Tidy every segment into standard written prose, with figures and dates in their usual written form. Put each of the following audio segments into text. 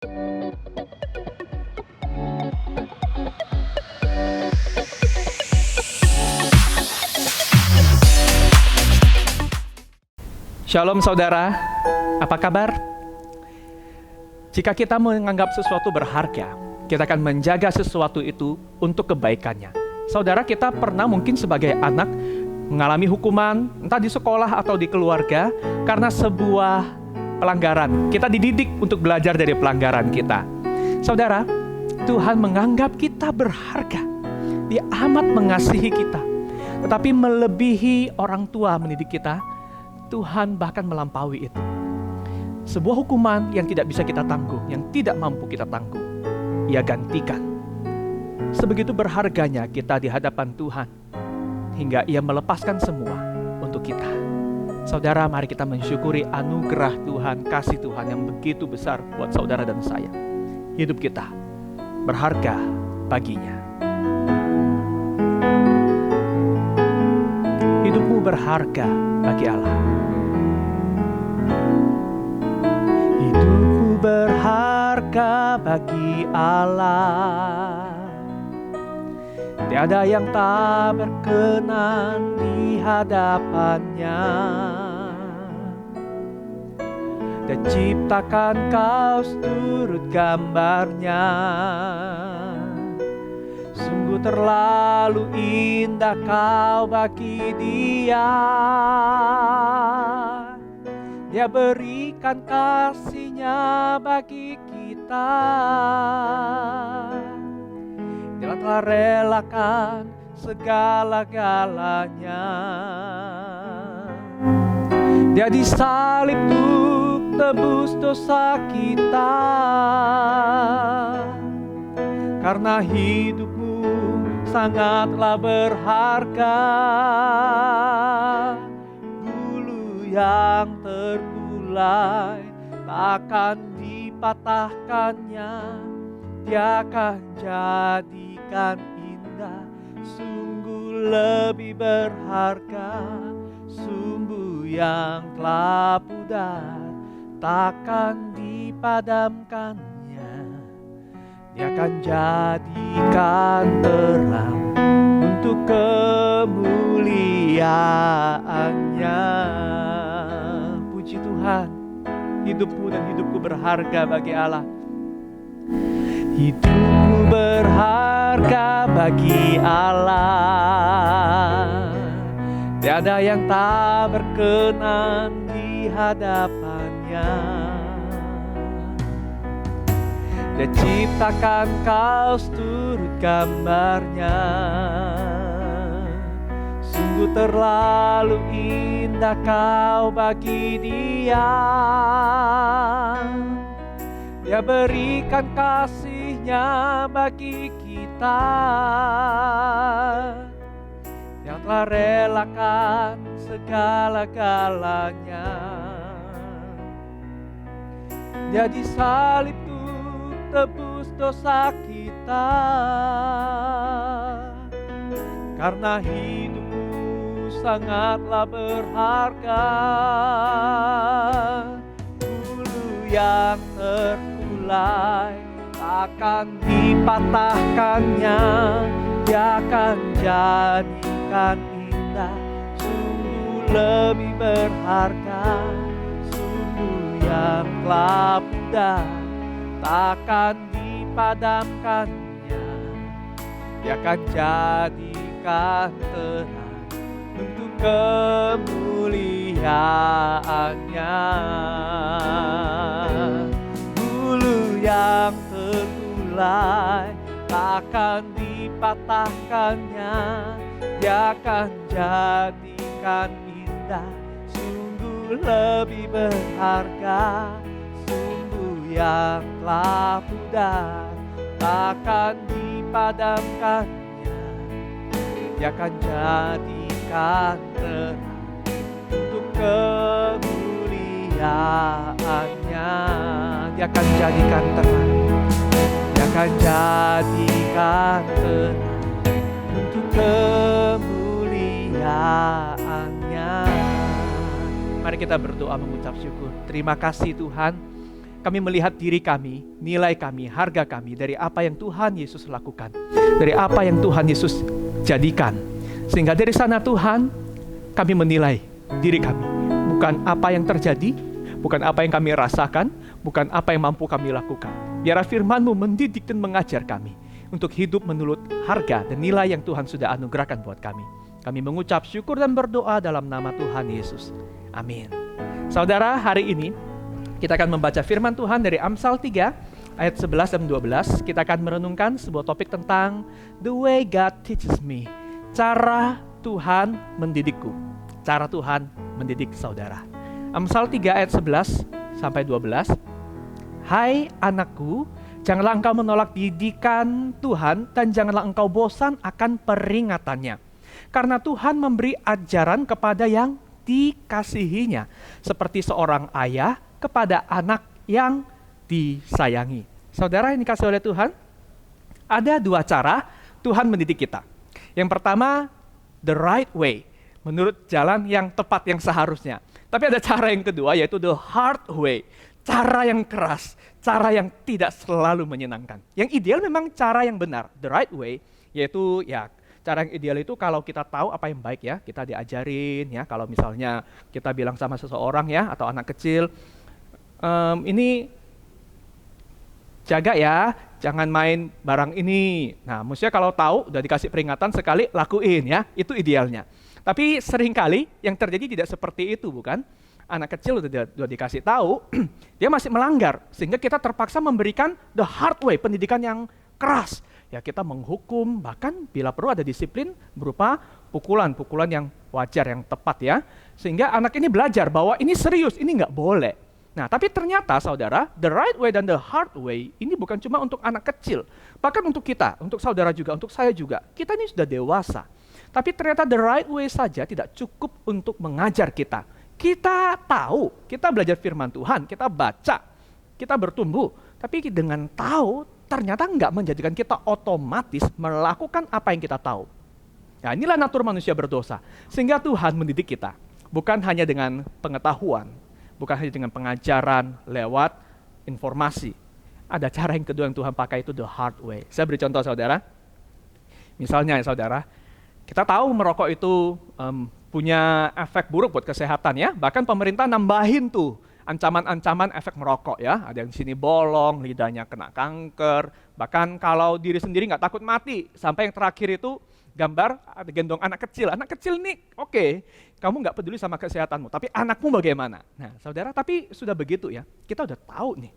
Shalom saudara, apa kabar? Jika kita menganggap sesuatu berharga, kita akan menjaga sesuatu itu untuk kebaikannya. Saudara, kita pernah mungkin sebagai anak mengalami hukuman, entah di sekolah atau di keluarga, karena sebuah pelanggaran. Kita dididik untuk belajar dari pelanggaran kita. Saudara, Tuhan menganggap kita berharga. Dia amat mengasihi kita. Tetapi melebihi orang tua mendidik kita, Tuhan bahkan melampaui itu. Sebuah hukuman yang tidak bisa kita tanggung, yang tidak mampu kita tanggung, Ia gantikan. Sebegitu berharganya kita di hadapan Tuhan, hingga Ia melepaskan semua untuk kita. Saudara, mari kita mensyukuri anugerah Tuhan, kasih Tuhan yang begitu besar buat saudara dan saya. Hidup kita berharga baginya. Hidupmu berharga bagi Allah. Hidupku berharga bagi Allah. Tiada yang tak berkenan di hadapannya. Dia ciptakan kau seturut gambarnya. Sungguh terlalu indah kau bagi Dia. Dia berikan kasih-Nya bagi kita. Dia telah relakan segala-galanya. Dia disalib untuk tebus dosa kita. Karena hidupmu sangatlah berharga. Yang terkulai takkan dipatahkannya. Dia akan jadikan indah. Sungguh lebih berharga. Sumbu yang telah pudar takkan dipadamkannya. Dia akan jadikan terang untuk kemuliaan-Nya. Puji Tuhan, hidupmu dan hidupku berharga bagi Allah. Hidupku berharga bagi Allah. Tiada yang tak berkenan di hadapannya. Dia ciptakan kau seturut gambarnya. Sungguh terlalu indah kau bagi Dia. Dia berikan kasih-Nya bagi kita. Yang telah relakan segala-galanya. Dia disalib untuk tebus dosa kita. Karena hidupmu sangatlah berharga. Bulu yang terkulai takkan dipatahkannya. Dia akan jadikan indah. Sungguh lebih berharga. Sungguh yang telah pudar takkan dipadamkannya. Dia akan jadikan terang untuk kemuliaan-Nya. Bulu yang terkulai takkan dipatahkannya. Dia akan jadikan indah. Sungguh lebih berharga. Sumbu yang telah pudar takkan dipadamkannya. Dia akan jadikan terang untuk kemuliaan-Nya. Dia akan jadikan terang. Dia akan jadikan terang untuk kemuliaan-Nya. Mari kita berdoa mengucap syukur. Terima kasih Tuhan, kami melihat diri kami, nilai kami, harga kami dari apa yang Tuhan Yesus lakukan, dari apa yang Tuhan Yesus jadikan. Sehingga dari sana Tuhan, kami menilai diri kami, bukan apa yang terjadi, bukan apa yang kami rasakan, bukan apa yang mampu kami lakukan. Biarlah firman-Mu mendidik dan mengajar kami untuk hidup menurut harga dan nilai yang Tuhan sudah anugerahkan buat kami. Kami mengucap syukur dan berdoa dalam nama Tuhan Yesus. Amin. Saudara, hari ini kita akan membaca firman Tuhan dari Amsal 3 ayat 11 dan 12. Kita akan merenungkan sebuah topik tentang The way God teaches me. Cara Tuhan mendidikku. Cara Tuhan mendidik saudara. Amsal 3 ayat 11 sampai 12. Hai anakku, janganlah engkau menolak didikan Tuhan dan janganlah engkau bosan akan peringatannya. Karena Tuhan memberi ajaran kepada yang dikasihinya, seperti seorang ayah kepada anak yang disayangi. Saudara yang dikasihi oleh Tuhan, ada dua cara Tuhan mendidik kita. Yang pertama, the right way, menurut jalan yang tepat, yang seharusnya. Tapi ada cara yang kedua, yaitu the hard way, cara yang keras, cara yang tidak selalu menyenangkan. Yang ideal memang cara yang benar, the right way, yaitu cara yang ideal itu kalau kita tahu apa yang baik ya, kita diajarin ya. Kalau misalnya kita bilang sama seseorang ya, atau anak kecil, ini jaga ya, jangan main barang ini. Nah, maksudnya kalau tahu, udah dikasih peringatan sekali, lakuin ya, itu idealnya. Tapi seringkali yang terjadi tidak seperti itu, bukan? Anak kecil udah dikasih tahu, dia masih melanggar, sehingga kita terpaksa memberikan the hard way, pendidikan yang keras. Ya, kita menghukum, bahkan bila perlu ada disiplin berupa pukulan yang wajar, yang tepat ya. Sehingga anak ini belajar bahwa ini serius, ini nggak boleh. Nah, tapi ternyata saudara, the right way dan the hard way ini bukan cuma untuk anak kecil. Bahkan untuk kita, untuk saudara juga, untuk saya juga. Kita ini sudah dewasa. Tapi ternyata the right way saja tidak cukup untuk mengajar kita. Kita tahu, kita belajar firman Tuhan, kita baca, kita bertumbuh. Tapi dengan tahu, ternyata nggak menjadikan kita otomatis melakukan apa yang kita tahu. Nah, inilah natur manusia berdosa. Sehingga Tuhan mendidik kita, bukan hanya dengan pengetahuan, bukan hanya dengan pengajaran lewat informasi. Ada cara yang kedua yang Tuhan pakai, itu the hard way. Saya beri contoh saudara. Misalnya ya saudara, kita tahu merokok itu punya efek buruk buat kesehatan ya. Bahkan pemerintah nambahin tuh ancaman-ancaman efek merokok ya. Ada yang di sini bolong, lidahnya kena kanker. Bahkan kalau diri sendiri nggak takut mati. Sampai yang terakhir itu gambar ada gendong anak kecil. Anak kecil nih oke, kamu nggak peduli sama kesehatanmu. Tapi anakmu bagaimana? Nah saudara, tapi sudah begitu ya. Kita udah tahu nih.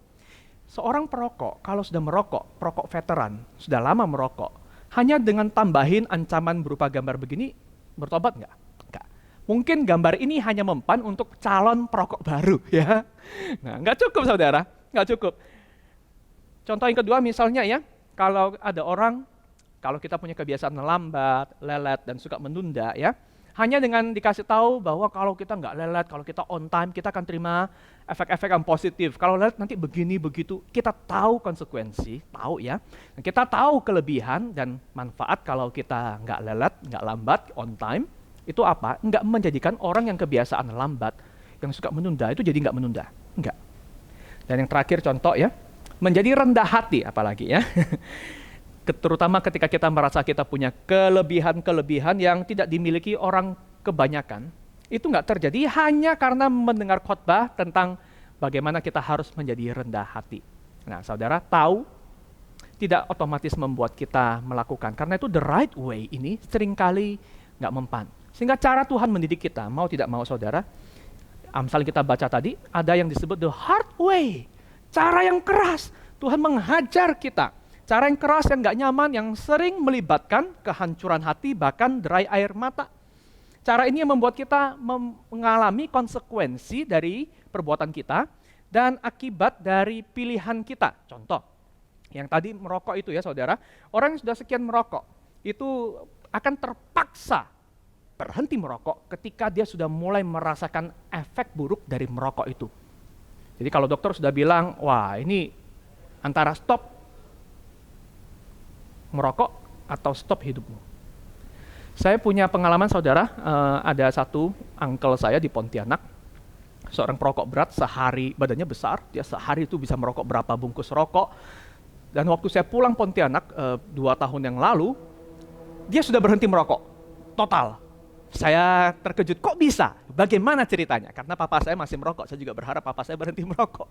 Seorang perokok kalau sudah merokok, perokok veteran, sudah lama merokok, hanya dengan tambahin ancaman berupa gambar begini, bertobat nggak? Nggak. Mungkin gambar ini hanya mempan untuk calon perokok baru ya. Nah, nggak cukup saudara, nggak cukup. Contoh yang kedua misalnya ya, kalau ada orang, kalau kita punya kebiasaan lambat, lelet, dan suka menunda ya, hanya dengan dikasih tahu bahwa kalau kita nggak lelet, kalau kita on time, kita akan terima efek-efek yang positif. Kalau lelet nanti begini, begitu. Kita tahu konsekuensi, tahu ya. Kita tahu kelebihan dan manfaat kalau kita nggak lelet, nggak lambat, on time. Itu apa? Nggak menjadikan orang yang kebiasaan lambat, yang suka menunda, itu jadi nggak menunda. Nggak. Dan yang terakhir contoh ya, menjadi rendah hati apalagi ya. Terutama ketika kita merasa kita punya kelebihan-kelebihan yang tidak dimiliki orang kebanyakan, itu nggak terjadi hanya karena mendengar khotbah tentang bagaimana kita harus menjadi rendah hati. Nah, saudara tahu, tidak otomatis membuat kita melakukan, karena itu the right way ini seringkali nggak mempan. Sehingga cara Tuhan mendidik kita, mau tidak mau saudara, Amsal kita baca tadi, ada yang disebut the hard way, cara yang keras. Tuhan menghajar kita. Cara yang keras, yang gak nyaman, yang sering melibatkan kehancuran hati, bahkan derai air mata. Cara ini yang membuat kita mengalami konsekuensi dari perbuatan kita dan akibat dari pilihan kita. Contoh, yang tadi merokok itu ya saudara, orang yang sudah sekian merokok, itu akan terpaksa berhenti merokok ketika dia sudah mulai merasakan efek buruk dari merokok itu. Jadi kalau dokter sudah bilang, wah ini antara stop merokok atau stop hidupmu. Saya punya pengalaman saudara, ada satu uncle saya di Pontianak. seorang perokok berat, sehari badannya besar, dia sehari itu bisa merokok berapa bungkus rokok. Dan waktu saya pulang Pontianak 2 tahun yang lalu, dia sudah berhenti merokok total. Saya terkejut, kok bisa? Bagaimana ceritanya? Karena papa saya masih merokok, saya juga berharap papa saya berhenti merokok.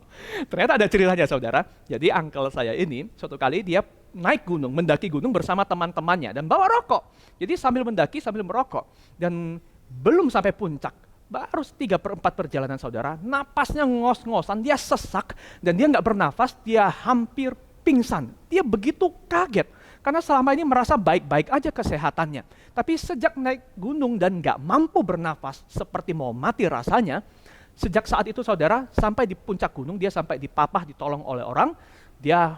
Ternyata ada ceritanya, saudara. Jadi uncle saya ini, suatu kali dia naik gunung, mendaki gunung bersama teman-temannya dan bawa rokok. Jadi sambil mendaki, sambil merokok. Dan belum sampai puncak, baru 3/4 perjalanan, saudara, napasnya ngos-ngosan, dia sesak, dan dia nggak bernafas, dia hampir pingsan. Dia begitu kaget, karena selama ini merasa baik-baik aja kesehatannya. Tapi sejak naik gunung dan nggak mampu bernafas, seperti mau mati rasanya, sejak saat itu, saudara, sampai di puncak gunung, dia sampai dipapah, ditolong oleh orang, dia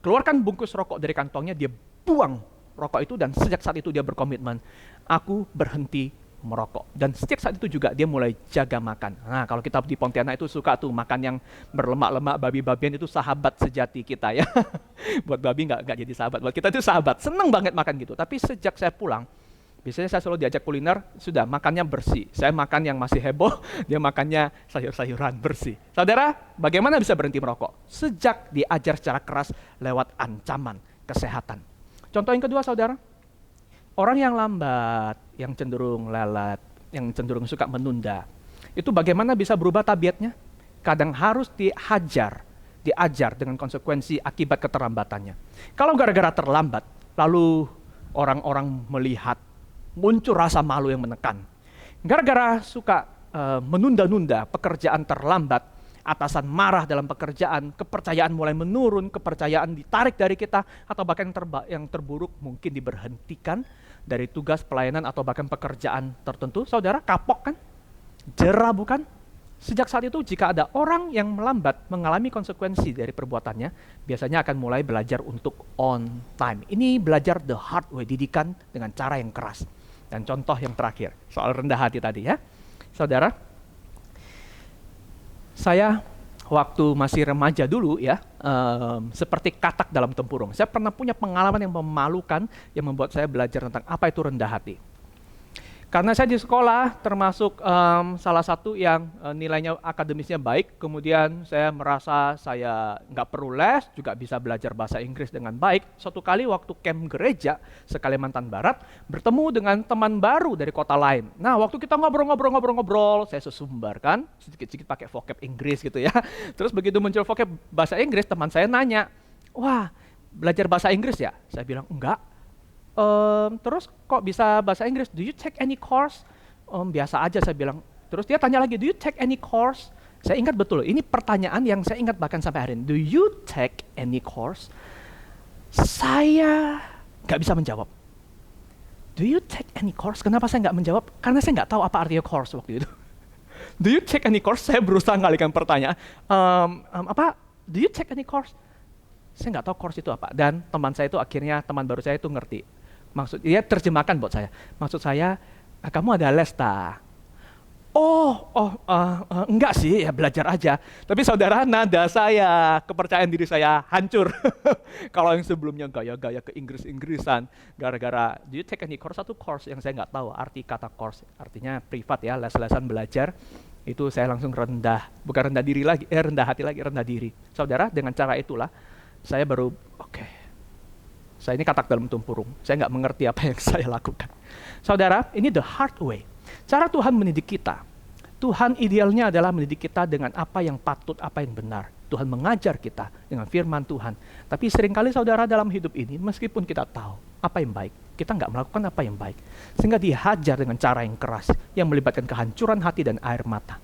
keluarkan bungkus rokok dari kantongnya, dia buang rokok itu, dan sejak saat itu dia berkomitmen, aku berhenti merokok. Dan sejak saat itu juga dia mulai jaga makan. Nah, kalau kita di Pontianak itu suka tuh makan yang berlemak-lemak, babi-babian, itu sahabat sejati kita ya. Buat babi nggak jadi sahabat, buat kita itu sahabat. Seneng banget makan gitu. Tapi sejak saya pulang, biasanya saya selalu diajak kuliner, sudah makannya bersih. Saya makan yang masih heboh, dia makannya sayur-sayuran bersih. Saudara, bagaimana bisa berhenti merokok? Sejak diajar secara keras lewat ancaman kesehatan. Contoh yang kedua, saudara, orang yang lambat, yang cenderung lalat, yang cenderung suka menunda, itu bagaimana bisa berubah tabiatnya? Kadang harus diajar dengan konsekuensi akibat keterlambatannya. Kalau gara-gara terlambat, lalu orang-orang melihat, muncul rasa malu yang menekan. Gara-gara suka menunda-nunda, pekerjaan terlambat, atasan marah dalam pekerjaan, kepercayaan mulai menurun, kepercayaan ditarik dari kita, atau bahkan yang terburuk mungkin diberhentikan dari tugas pelayanan atau bahkan pekerjaan tertentu. Saudara, kapok kan? Jera bukan? Sejak saat itu jika ada orang yang melambat mengalami konsekuensi dari perbuatannya, biasanya akan mulai belajar untuk on time. Ini belajar the hard way, didikan dengan cara yang keras. Dan contoh yang terakhir, soal rendah hati tadi ya. Saudara, saya waktu masih remaja dulu ya, seperti katak dalam tempurung. Saya pernah punya pengalaman yang memalukan yang membuat saya belajar tentang apa itu rendah hati. Karena saya di sekolah termasuk salah satu yang nilainya akademisnya baik, kemudian saya merasa saya nggak perlu les, juga bisa belajar bahasa Inggris dengan baik. Suatu kali waktu camp gereja se-Kalimantan Barat, bertemu dengan teman baru dari kota lain. Nah, waktu kita ngobrol-ngobrol, saya sesumbar kan, sedikit-sedikit pakai vocab Inggris gitu ya. Terus begitu muncul vocab bahasa Inggris, teman saya nanya, wah, belajar bahasa Inggris ya? Saya bilang, enggak. Terus kok bisa bahasa Inggris? Do you take any course? Biasa aja, saya bilang. Terus dia tanya lagi, do you take any course? Saya ingat betul, ini pertanyaan yang saya ingat bahkan sampai hari ini. Do you take any course? Saya nggak bisa menjawab. Do you take any course? Kenapa saya nggak menjawab? Karena saya nggak tahu apa artinya course waktu itu. Do you take any course? Saya berusaha ngalihkan pertanyaan. Do you take any course? Saya nggak tahu course itu apa. Dan teman saya itu akhirnya, teman baru saya itu ngerti. Maksud dia terjemahkan buat saya. Maksud saya, kamu ada les ta? Enggak sih, ya belajar aja. Tapi saudara, nada saya, kepercayaan diri saya hancur. Kalau yang sebelumnya gaya-gaya ke Inggris-Inggrisan, gara-gara, do you take any course? Satu course yang saya nggak tahu arti kata course, artinya privat ya, les-lesan belajar. Itu saya langsung rendah, bukan rendah diri lagi, rendah hati lagi, rendah diri. Saudara, dengan cara itulah, saya baru, saya ini katak dalam tempurung, saya nggak mengerti apa yang saya lakukan. Saudara, ini the hard way. Cara Tuhan mendidik kita. Tuhan idealnya adalah mendidik kita dengan apa yang patut, apa yang benar. Tuhan mengajar kita dengan firman Tuhan. Tapi seringkali saudara dalam hidup ini, meskipun kita tahu apa yang baik, kita nggak melakukan apa yang baik. Sehingga dihajar dengan cara yang keras, yang melibatkan kehancuran hati dan air mata.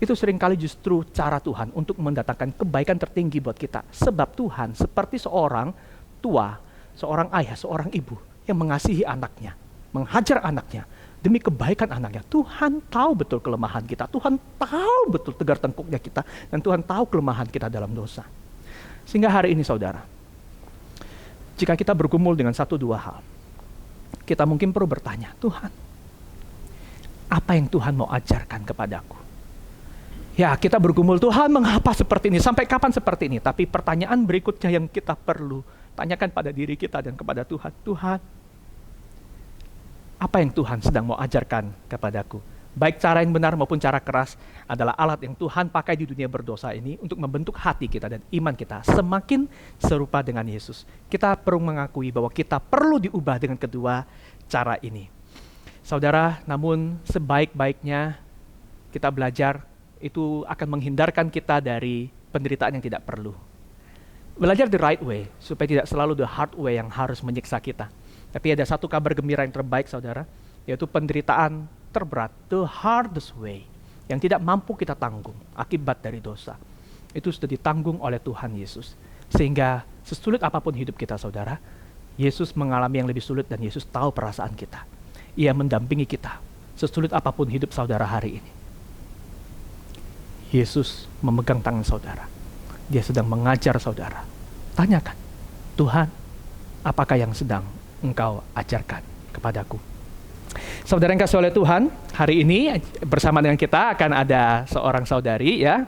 Itu seringkali justru cara Tuhan untuk mendatangkan kebaikan tertinggi buat kita. Sebab Tuhan seperti seorang tua, seorang ayah, seorang ibu yang mengasihi anaknya, menghajar anaknya demi kebaikan anaknya. Tuhan tahu betul kelemahan kita, Tuhan tahu betul tegar tengkuknya kita, dan Tuhan tahu kelemahan kita dalam dosa. Sehingga hari ini saudara, jika kita bergumul dengan 1-2 hal, kita mungkin perlu bertanya, Tuhan, apa yang Tuhan mau ajarkan kepadaku? Ya, kita bergumul, Tuhan mengapa seperti ini, sampai kapan seperti ini? Tapi pertanyaan berikutnya yang kita perlu tanyakan pada diri kita dan kepada Tuhan, Tuhan, apa yang Tuhan sedang mau ajarkan kepadaku Baik cara yang benar maupun cara keras adalah alat yang Tuhan pakai di dunia berdosa ini untuk membentuk hati kita dan iman kita semakin serupa dengan Yesus. Kita perlu mengakui bahwa kita perlu diubah dengan kedua cara ini. Saudara, namun sebaik-baiknya kita belajar itu akan menghindarkan kita dari penderitaan yang tidak perlu. Belajar the right way, supaya tidak selalu the hard way yang harus menyiksa kita. Tapi ada satu kabar gembira yang terbaik, saudara, yaitu penderitaan terberat, the hardest way, yang tidak mampu kita tanggung akibat dari dosa. Itu sudah ditanggung oleh Tuhan Yesus. Sehingga sesulit apapun hidup kita, saudara, Yesus mengalami yang lebih sulit dan Yesus tahu perasaan kita. Ia mendampingi kita, sesulit apapun hidup saudara hari ini. Yesus memegang tangan saudara. Dia sedang mengajar saudara. Tanyakan, Tuhan, apakah yang sedang Engkau ajarkan kepadaku? Saudara yang kasih oleh Tuhan, hari ini bersama dengan kita akan ada seorang saudari ya,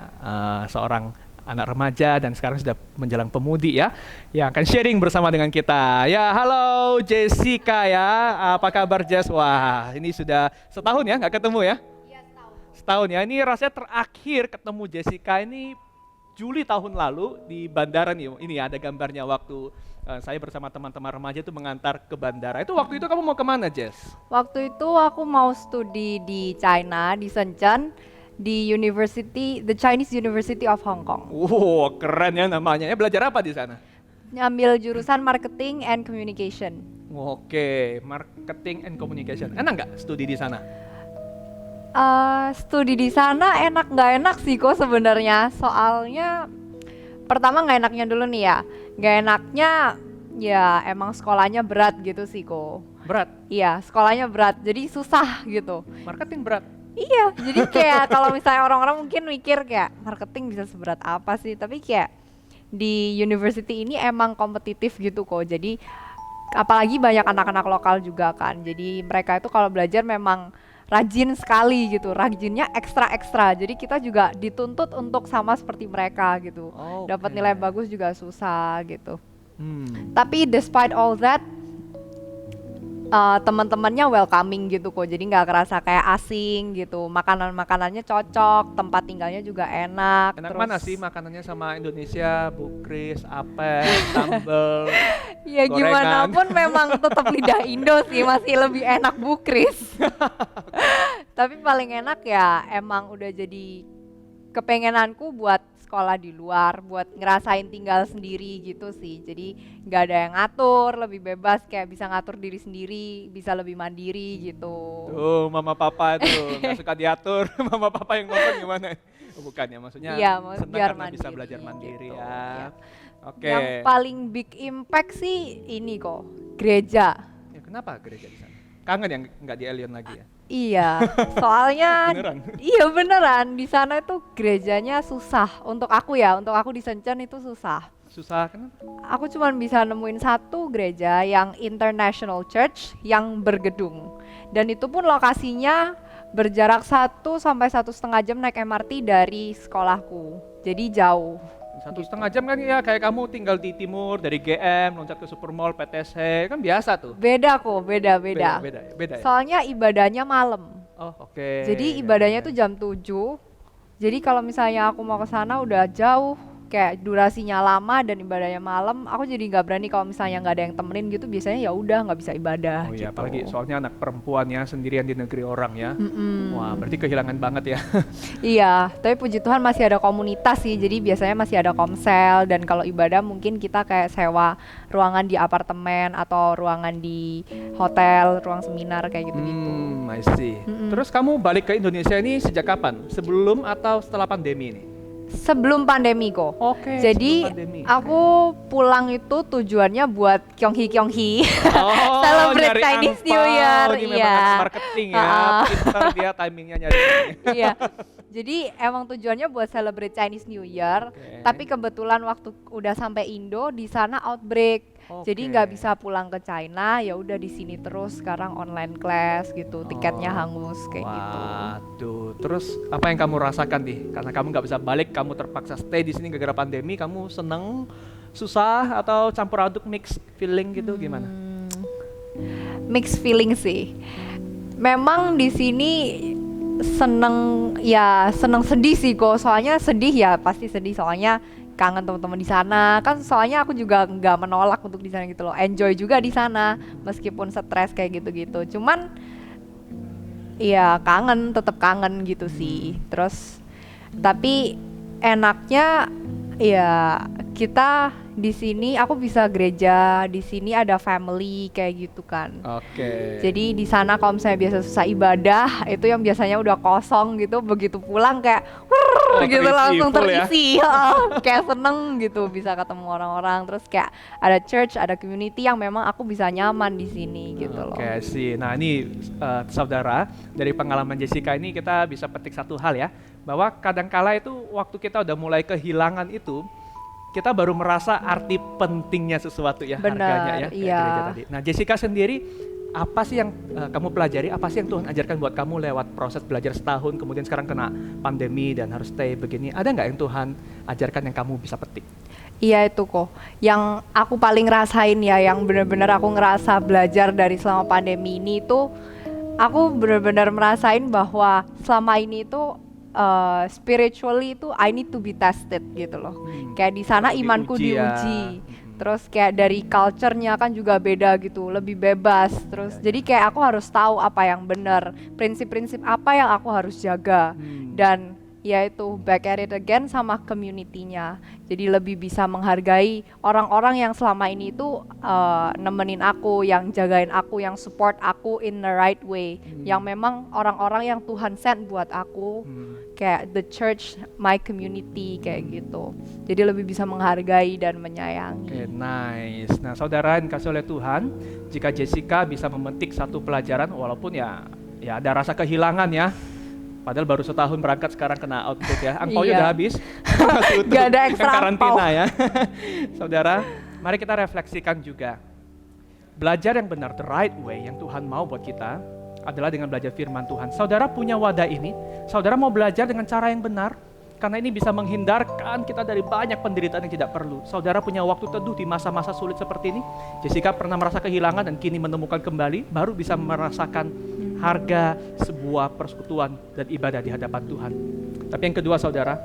seorang anak remaja dan sekarang sudah menjelang pemudi ya, yang akan sharing bersama dengan kita. Ya, halo Jessica ya, apa kabar Jess? Wah, ini sudah setahun ya nggak ketemu ya? Iya, setahun ya. Ini rasanya terakhir ketemu Jessica ini Juli tahun lalu di bandara nih. Ini ada gambarnya waktu saya bersama teman-teman remaja itu mengantar ke bandara. Itu waktu itu kamu mau kemana, Jess? Waktu itu aku mau studi di China, di Shenzhen, di The Chinese University of Hong Kong. Wow, keren ya namanya. Ya, belajar apa di sana? Ngambil jurusan Marketing and Communication. Oke, Marketing and Communication. Enak nggak studi di sana? Studi di sana enak nggak enak sih kok sebenarnya. Soalnya pertama nggak enaknya dulu nih ya. Nggak enaknya ya emang sekolahnya berat gitu sih kok. Berat? Iya, sekolahnya berat. Jadi susah gitu. Marketing berat? Iya, jadi kayak kalau misalnya orang-orang mungkin mikir kayak marketing bisa seberat apa sih, tapi kayak di university ini emang kompetitif gitu kok. Jadi apalagi banyak anak-anak lokal juga kan. Jadi mereka itu kalau belajar memang rajin sekali gitu, rajinnya ekstra-ekstra. Jadi kita juga dituntut untuk sama seperti mereka gitu. Dapat nilai bagus juga susah gitu. Tapi despite all that, teman-temannya welcoming gitu kok, jadi nggak kerasa kayak asing gitu. Makanannya cocok, tempat tinggalnya juga enak. Enak terus, mana sih makanannya sama Indonesia? Bu Kris, apel, sambel, ya gorengan. Gimana pun memang tetap lidah Indo sih, masih lebih enak Bu Kris. Tapi paling enak ya emang udah jadi kepengenanku buat sekolah di luar, buat ngerasain tinggal sendiri gitu sih. Jadi nggak ada yang ngatur, lebih bebas, kayak bisa ngatur diri sendiri, bisa lebih mandiri gitu. Tuh mama papa tuh nggak suka diatur. Mama papa yang nonton gimana? Bukan ya, maksudnya iya, senang biar karena mandiri, bisa belajar mandiri gitu, ya. Oke. Yang paling big impact sih ini kok, gereja. Ya, kenapa gereja di sana? Kangen yang nggak di Elion lagi ya? Iya, soalnya beneran? Iya beneran, di sana itu gerejanya susah untuk aku ya, untuk aku di Shenzhen itu susah. Susah kenapa? Aku cuma bisa nemuin satu gereja yang International Church yang bergedung, dan itu pun lokasinya berjarak 1 sampai 1,5 jam naik MRT dari sekolahku, jadi jauh. 1,5 jam kan ya, kayak kamu tinggal di timur dari GM loncat ke Supermall PTC kan biasa tuh. Beda kok, beda. Beda ya? Soalnya ibadahnya malam. Oh, oke. Jadi ibadahnya tuh jam 7. Jadi kalau misalnya aku mau ke sana udah jauh, kayak durasinya lama dan ibadahnya malam, aku jadi nggak berani kalau misalnya nggak ada yang temenin gitu. Biasanya ya udah nggak bisa ibadah. Oh iya, gitu. apalagi soalnya anak perempuannya sendirian di negeri orang ya. Wah, berarti kehilangan banget ya. Iya, tapi puji Tuhan masih ada komunitas sih. Jadi biasanya masih ada komsel, dan kalau ibadah mungkin kita kayak sewa ruangan di apartemen atau ruangan di hotel, ruang seminar kayak gitu-gitu. I see. Terus kamu balik ke Indonesia ini sejak kapan? Sebelum atau setelah pandemi ini? Sebelum pandemi kok. Oke. Jadi aku pulang itu tujuannya buat kyonghi. Celebrate Chinese New Year. Ini memang marketing ya. Pintar dia timingnya nyari. Iya. Jadi emang tujuannya buat celebrate Chinese New Year. Tapi kebetulan waktu udah sampai Indo, di sana outbreak. Jadi nggak bisa pulang ke China, ya udah di sini terus. Sekarang online class gitu, tiketnya hangus kayak gitu. Waduh, terus apa yang kamu rasakan nih? Karena kamu nggak bisa balik, kamu terpaksa stay di sini gara-gara pandemi. Kamu seneng, susah, atau campur aduk mix feeling gitu gimana? Mix feeling sih. Memang di sini seneng sedih sih kok. Soalnya sedih ya pasti sedih, soalnya kangen teman-teman di sana kan. Soalnya aku juga nggak menolak untuk di sana gitu loh, enjoy juga di sana meskipun stres kayak gitu-gitu. Cuman ya kangen, tetap kangen gitu sih. Terus tapi enaknya ya kita di sini aku bisa gereja, di sini ada family kayak gitu kan. Oke. Jadi di sana kalau misalnya biasa susah ibadah, itu yang biasanya udah kosong gitu, begitu pulang kayak gitu terisi, langsung full ya? terisi, kayak seneng gitu bisa ketemu orang-orang. Terus kayak ada church, ada community yang memang aku bisa nyaman di sini gitu loh. Oke sih. Nah ini saudara, dari pengalaman Jessica ini kita bisa petik satu hal ya, bahwa kadangkala itu waktu kita udah mulai kehilangan itu, kita baru merasa arti pentingnya sesuatu ya, harganya ya, kayak iya. gereja tadi. Nah Jessica sendiri, apa sih yang kamu pelajari, apa sih yang Tuhan ajarkan buat kamu lewat proses belajar setahun, kemudian sekarang kena pandemi dan harus stay begini, ada nggak yang Tuhan ajarkan yang kamu bisa petik? Iya itu kok, yang aku paling rasain ya, yang benar-benar aku ngerasa belajar dari selama pandemi ini itu, aku benar-benar merasain bahwa selama ini itu spiritually itu I need to be tested gitu loh. Kayak di sana imanku Diuji ya. diuji. Terus kayak dari culture-nya kan juga beda gitu, lebih bebas. Terus jadi kayak aku harus tahu apa yang benar, prinsip-prinsip apa yang aku harus jaga. Dan yaitu back at it again sama community-nya. Jadi lebih bisa menghargai orang-orang yang selama ini itu nemenin aku, yang jagain aku, yang support aku in the right way. Yang memang orang-orang yang Tuhan send buat aku, kayak the church, my community kayak gitu. Jadi lebih bisa menghargai dan menyayangi. Oke, nice. Nah saudara yang dikasih oleh Tuhan, jika Jessica bisa memetik satu pelajaran, walaupun ya ada rasa kehilangan ya, padahal baru setahun berangkat sekarang kena output ya. Angpaunya Iya. udah habis. Masih utuh. Gak ada ekstra Yang karantina angpau. ya. Saudara, mari kita refleksikan juga. Belajar yang benar, the right way yang Tuhan mau buat kita adalah dengan belajar firman Tuhan. Saudara punya wadah ini, saudara mau belajar dengan cara yang benar, karena ini bisa menghindarkan kita dari banyak penderitaan yang tidak perlu. Saudara punya waktu teduh di masa-masa sulit seperti ini. Jessica pernah merasa kehilangan dan kini menemukan kembali, baru bisa merasakan harga sebuah persekutuan dan ibadah di hadapan Tuhan. Tapi yang kedua saudara,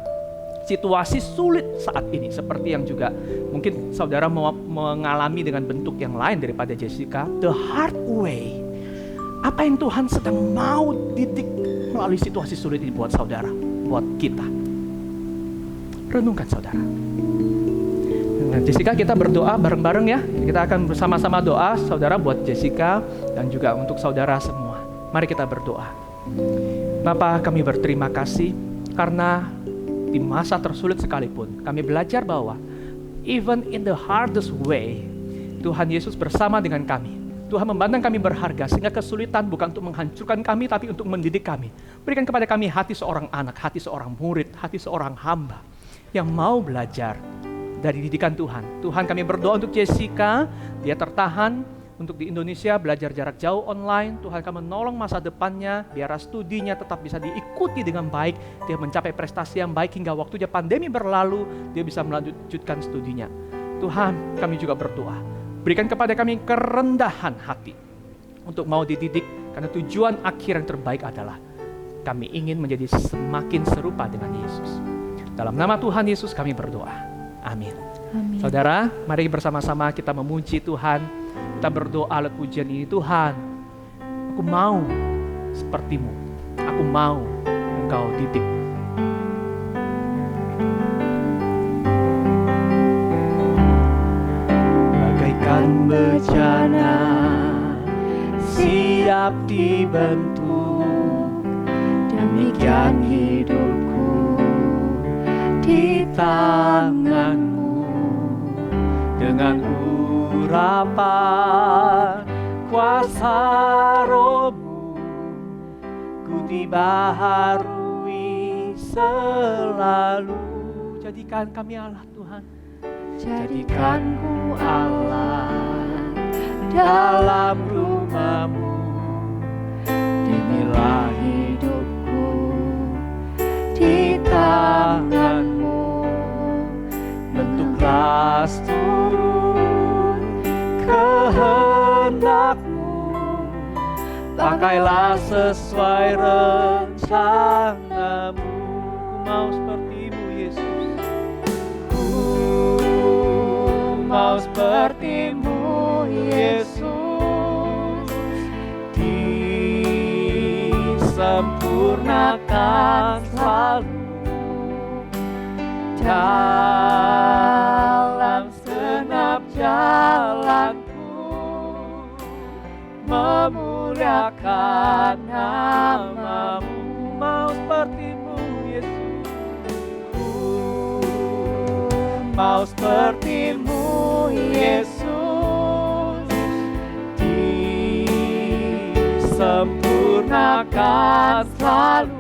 situasi sulit saat ini seperti yang juga mungkin saudara mengalami dengan bentuk yang lain daripada Jessica, the hard way. Apa yang Tuhan sedang mau didik melalui situasi sulit ini buat saudara, buat kita. Renungkan saudara. Nah, Jessica, kita berdoa bareng-bareng ya. Kita akan bersama-sama doa saudara buat Jessica dan juga untuk saudara semua. Mari kita berdoa. Bapa, kami berterima kasih karena di masa tersulit sekalipun kami belajar bahwa even in the hardest way, Tuhan Yesus bersama dengan kami. Tuhan memandang kami berharga sehingga kesulitan bukan untuk menghancurkan kami tapi untuk mendidik kami. Berikan kepada kami hati seorang anak, hati seorang murid, hati seorang hamba yang mau belajar dari didikan Tuhan. Tuhan, kami berdoa untuk Jessica, dia tertahan untuk di Indonesia belajar jarak jauh online. Tuhan, kami menolong masa depannya biar studinya tetap bisa diikuti dengan baik, dia mencapai prestasi yang baik hingga waktunya pandemi berlalu, dia bisa melanjutkan studinya. Tuhan, kami juga berdoa, berikan kepada kami kerendahan hati untuk mau dididik, karena tujuan akhir yang terbaik adalah kami ingin menjadi semakin serupa dengan Yesus. Dalam nama Tuhan Yesus kami berdoa. Amin. Amin. Saudara, mari bersama-sama kita memuji Tuhan. Kita berdoa lewat pujian ini. Tuhan, aku mau sepertimu. Aku mau Engkau didik. Bagaikan bejana siap dibentuk, demikian hidupku di tanganmu. Dengan urapan kuasa rohmu, ku dibaharui selalu. Jadikan kami Allah Tuhan, jadikanku Allah dalam rumah-Mu. Inilah hidupku di tangan-Mu. Bentuklah turun kehendak-Mu, pakailah sesuai rencana. suasana-Mu. Ku mau seperti-Mu Yesus. Ku mau seperti-Mu Yesus. Disempurnakan selalu dalam segenap jalanku, memuliakan nama-Mu. Mau seperti-Mu Yesus. Ku mau seperti-Mu Yesus. Disempurnakan selalu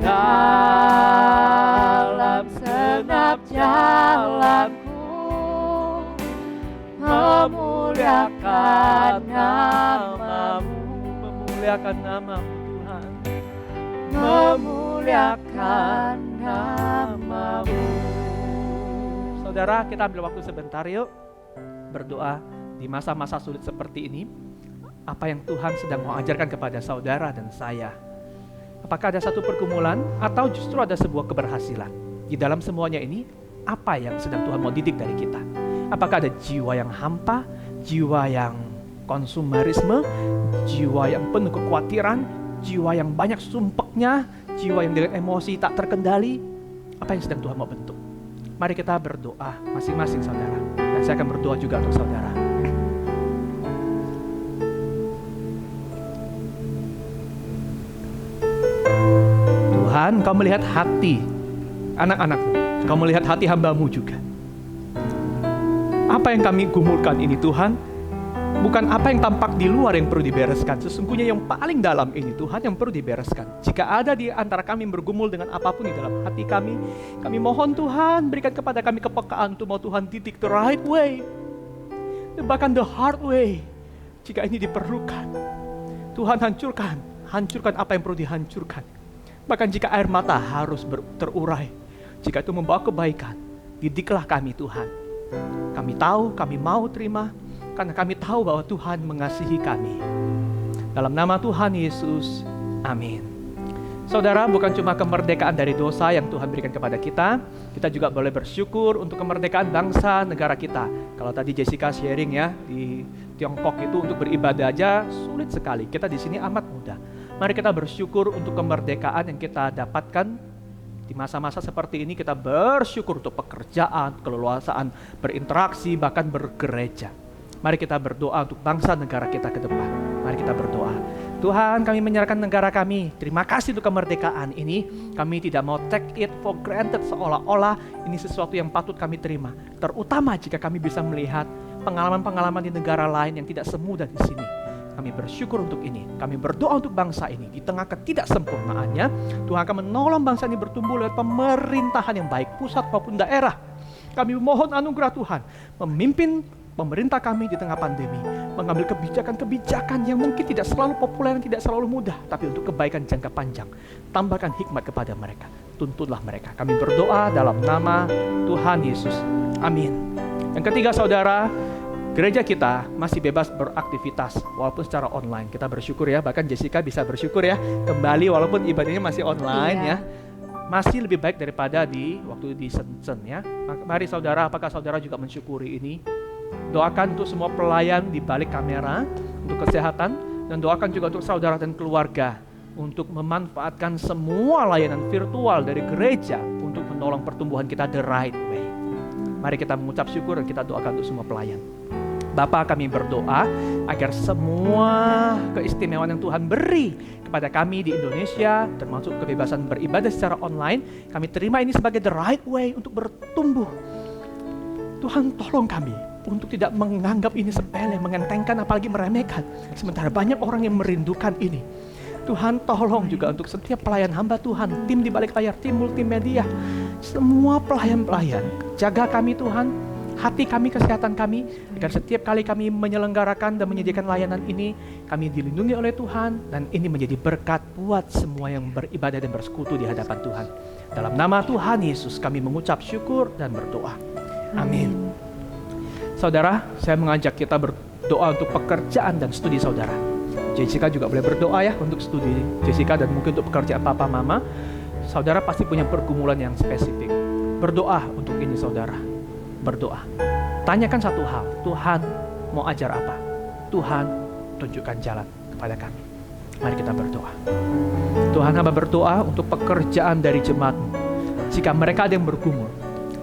dalam segenap jalanku, memuliakan nama-Mu. Memuliakan nama-Mu Tuhan. Memuliakan nama-Mu. Saudara, kita ambil waktu sebentar yuk berdoa di masa-masa sulit seperti ini. Apa yang Tuhan sedang mau ajarkan kepada saudara dan saya? Apakah ada satu pergumulan atau justru ada sebuah keberhasilan? Di dalam semuanya ini, apa yang sedang Tuhan mau didik dari kita? Apakah ada jiwa yang hampa, jiwa yang konsumerisme, jiwa yang penuh kekhawatiran, jiwa yang banyak sumpeknya, jiwa yang dengan emosi tak terkendali? Apa yang sedang Tuhan mau bentuk? Mari kita berdoa masing-masing saudara. Dan saya akan berdoa juga untuk saudara. Tuhan, Kau melihat hati anak-anak-Mu. Kau melihat hati hamba-Mu juga. Apa yang kami gumulkan ini Tuhan, bukan apa yang tampak di luar yang perlu dibereskan. Sesungguhnya yang paling dalam ini Tuhan yang perlu dibereskan. Jika ada di antara kami yang bergumul dengan apapun di dalam hati kami mohon Tuhan berikan kepada kami kepekaan untuk mau Tuhan didik the right way, bahkan the hard way. Jika ini diperlukan, Tuhan hancurkan apa yang perlu dihancurkan. Bahkan jika air mata harus terurai, jika itu membawa kebaikan, didiklah kami Tuhan. Kami tahu, kami mau terima, karena kami tahu bahwa Tuhan mengasihi kami. Dalam nama Tuhan Yesus, amin. Saudara, bukan cuma kemerdekaan dari dosa yang Tuhan berikan kepada kita juga boleh bersyukur untuk kemerdekaan bangsa negara kita. Kalau tadi Jessica sharing ya, di Tiongkok itu untuk beribadah aja sulit sekali. Kita di sini amat mudah. Mari kita bersyukur untuk kemerdekaan yang kita dapatkan di masa-masa seperti ini. Kita bersyukur untuk pekerjaan, keleluasaan, berinteraksi, bahkan bergereja. Mari kita berdoa untuk bangsa negara kita ke depan. Mari kita berdoa. Tuhan, kami menyerahkan negara kami. Terima kasih untuk kemerdekaan ini. Kami tidak mau take it for granted seolah-olah ini sesuatu yang patut kami terima. Terutama jika kami bisa melihat pengalaman-pengalaman di negara lain yang tidak semudah di sini. Kami bersyukur untuk ini. Kami berdoa untuk bangsa ini. Di tengah ketidaksempurnaannya, Tuhan akan menolong bangsa ini bertumbuh lewat pemerintahan yang baik, pusat maupun daerah. Kami mohon anugerah Tuhan, memimpin pemerintah kami di tengah pandemi, mengambil kebijakan-kebijakan yang mungkin tidak selalu populer dan tidak selalu mudah, tapi untuk kebaikan jangka panjang. Tambahkan hikmat kepada mereka. Tuntunlah mereka. Kami berdoa dalam nama Tuhan Yesus. Amin. Yang ketiga saudara, gereja kita masih bebas beraktivitas walaupun secara online. Kita bersyukur ya, bahkan Jessica bisa bersyukur ya, kembali walaupun ibadahnya masih online ya. Masih lebih baik daripada di waktu di Shenzhen ya. Mari saudara, apakah saudara juga mensyukuri ini? Doakan untuk semua pelayan di balik kamera untuk kesehatan, dan doakan juga untuk saudara dan keluarga untuk memanfaatkan semua layanan virtual dari gereja untuk menolong pertumbuhan kita the right way. Mari kita mengucap syukur dan kita doakan untuk semua pelayan. Bapa, kami berdoa agar semua keistimewaan yang Tuhan beri kepada kami di Indonesia, termasuk kebebasan beribadah secara online, kami terima ini sebagai the right way untuk bertumbuh. Tuhan tolong kami untuk tidak menganggap ini sepele, mengentengkan apalagi meremehkan. Sementara banyak orang yang merindukan ini. Tuhan tolong juga untuk setiap pelayan hamba Tuhan, tim di balik layar, tim multimedia, semua pelayan-pelayan. Jaga kami Tuhan, hati kami, kesehatan kami, agar setiap kali kami menyelenggarakan dan menyediakan layanan ini, kami dilindungi oleh Tuhan, dan ini menjadi berkat buat semua yang beribadah dan bersekutu di hadapan Tuhan. Dalam nama Tuhan Yesus kami mengucap syukur dan berdoa. Amin. Saudara, saya mengajak kita berdoa untuk pekerjaan dan studi saudara. Jessica juga boleh berdoa ya untuk studi Jessica dan mungkin untuk pekerjaan papa mama. Saudara pasti punya pergumulan yang spesifik. Berdoa untuk ini saudara. Berdoa. Tanyakan satu hal, Tuhan mau ajar apa? Tuhan tunjukkan jalan kepada kami. Mari kita berdoa. Tuhan, hamba berdoa untuk pekerjaan dari jemaat-Mu. Jika mereka ada yang bergumul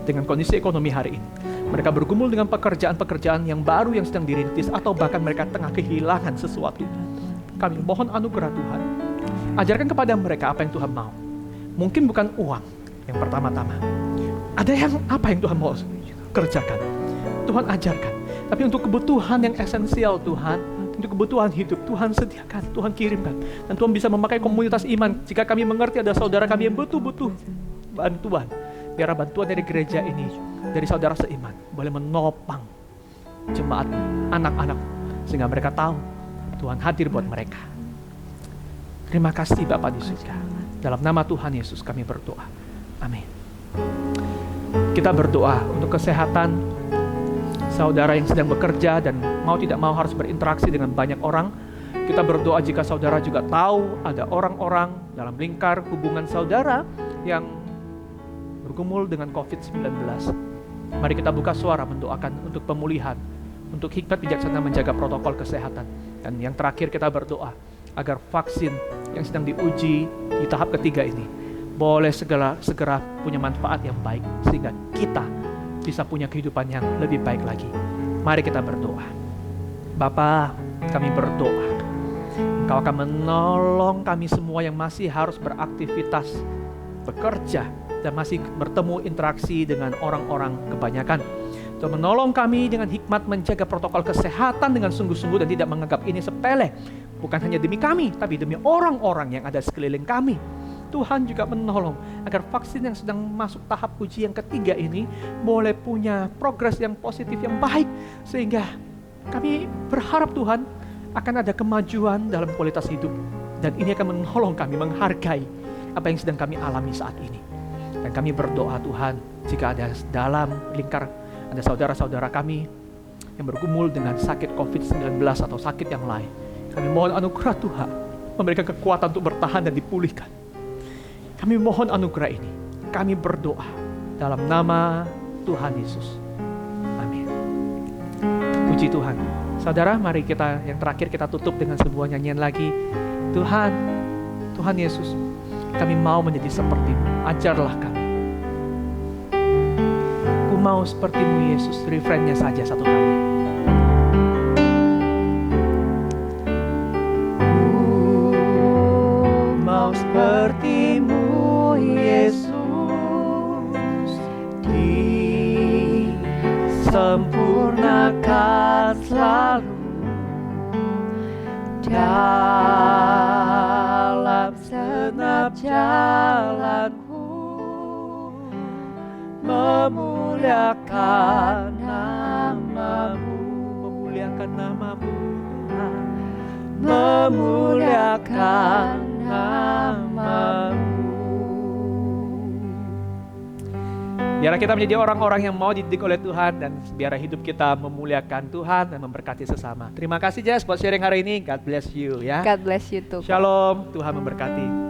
dengan kondisi ekonomi hari ini, mereka bergumul dengan pekerjaan-pekerjaan yang baru yang sedang dirintis, atau bahkan mereka tengah kehilangan sesuatu, kami mohon anugerah Tuhan. Ajarkan kepada mereka apa yang Tuhan mau. Mungkin bukan uang yang pertama-tama. Ada yang apa yang Tuhan mau kerjakan. Tuhan ajarkan. Tapi untuk kebutuhan yang esensial Tuhan, untuk kebutuhan hidup, Tuhan sediakan, Tuhan kirimkan. Dan Tuhan bisa memakai komunitas iman. Jika kami mengerti ada saudara kami yang butuh bantuan, biar bantuan dari gereja ini, dari saudara seiman, boleh menopang jemaat, anak-anak, sehingga mereka tahu Tuhan hadir buat mereka. Terima kasih Bapa di surga. Dalam nama Tuhan Yesus kami berdoa. Amin. Kita berdoa untuk kesehatan saudara yang sedang bekerja dan mau tidak mau harus berinteraksi dengan banyak orang. Kita berdoa jika saudara juga tahu ada orang-orang dalam lingkar hubungan saudara yang bergumul dengan COVID-19. Mari kita buka suara mendoakan untuk pemulihan, untuk hikmat bijaksana menjaga protokol kesehatan. Dan yang terakhir kita berdoa agar vaksin yang sedang diuji di tahap ketiga ini boleh segera punya manfaat yang baik, sehingga kita bisa punya kehidupan yang lebih baik lagi. Mari kita berdoa. Bapa, kami berdoa Engkau akan menolong kami semua yang masih harus beraktivitas, bekerja, dan masih bertemu interaksi dengan orang-orang kebanyakan. Tuhan menolong kami dengan hikmat menjaga protokol kesehatan dengan sungguh-sungguh dan tidak menganggap ini sepele. Bukan hanya demi kami, tapi demi orang-orang yang ada sekeliling kami. Tuhan juga menolong agar vaksin yang sedang masuk tahap uji yang ketiga ini boleh punya progres yang positif, yang baik. Sehingga kami berharap Tuhan akan ada kemajuan dalam kualitas hidup. Dan ini akan menolong kami menghargai apa yang sedang kami alami saat ini. Dan kami berdoa Tuhan, jika ada dalam lingkar, ada saudara-saudara kami yang bergumul dengan sakit COVID-19 atau sakit yang lain, kami mohon anugerah Tuhan memberikan kekuatan untuk bertahan dan dipulihkan. Kami mohon anugerah ini. Kami berdoa dalam nama Tuhan Yesus. Amin. Puji Tuhan. Saudara, mari kita yang terakhir kita tutup dengan sebuah nyanyian lagi. Tuhan Yesus, kami mau menjadi seperti-Mu. Ajarlah kami. Ku mau seperti-Mu Yesus. Refrainnya saja satu kali. Ku mau seperti-Mu Yesus, disempurnakan selalu dalam segenap jalanku, memuliakan nama-Mu, memuliakan nama-Mu Tuhan, memuliakan nama-Mu. Biarlah kita menjadi orang-orang yang mau dididik oleh Tuhan, dan biarlah hidup kita memuliakan Tuhan dan memberkati sesama. Terima kasih Jess buat sharing hari ini. God bless you ya. God bless you too. Shalom, Tuhan memberkati.